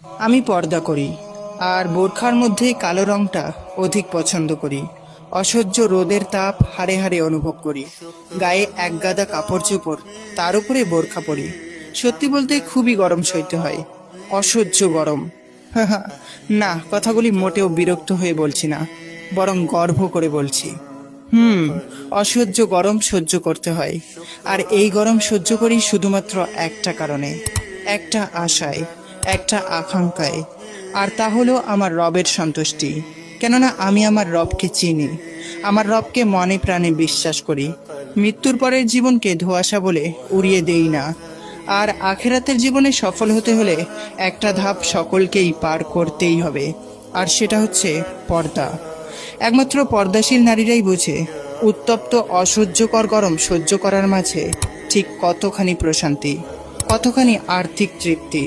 আমি পর্দা করি, আর বোরখার মধ্যে কালো রংটা অধিক পছন্দ করি। অসহ্য রোদের তাপ হাড়ে হাড়ে অনুভব করি। গায়ে এক গাদা কাপড় চোপড়, তার উপরে বোরখা পরি। সত্যি বলতে খুবই গরম সইতে হয়, অসহ্য গরম। না, কথাগুলি মোটেও বিরক্ত হয়ে বলছি না, বরং গর্ব করে বলছি। হুম, অসহ্য গরম সহ্য করতে হয়। আর এই গরম সহ্য করি শুধুমাত্র একটা কারণে, একটা আশায়, একটা আকাঙ্ক্ষায়। আর তা হলো আমার রবের সন্তুষ্টি। কেননা আমি আমার রবকে চিনি, আমার রবকে মনে প্রাণে বিশ্বাস করি। মৃত্যুর পরের জীবনকে ধোঁয়াশা বলে উড়িয়ে দেই না। আর আখেরাতের জীবনে সফল হতে হলে একটা ধাপ সকলকেই পার করতেই হবে, আর সেটা হচ্ছে পর্দা। একমাত্র পর্দাশীল নারীরাই বোঝে উত্তপ্ত অসহ্যকর গরম সহ্য করার মাঝে ঠিক কতখানি প্রশান্তি, কতখানি আর্থিক তৃপ্তি।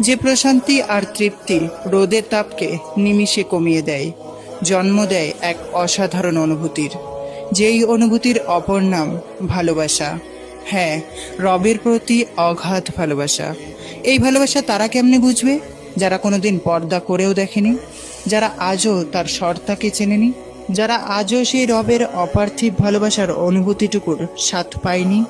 যে প্রশান্তি আর তৃপ্তি রোদের তাপকে নিমিষে কমিয়ে দেয়, জন্ম দেয় এক অসাধারণ অনুভূতির, যেই অনুভূতির অপর নাম ভালোবাসা। হ্যাঁ, রবের প্রতি অগাধ ভালোবাসা। এই ভালোবাসা তারা কেমনে বুঝবে? যারা কোনোদিন পর্দা করেও দেখেনি, যারা আজও তার সর্তাকে চেনেনি, যারা আজও সেই রবের অপার্থিব ভালোবাসার অনুভূতিটুকুর স্বাদ পায়নি।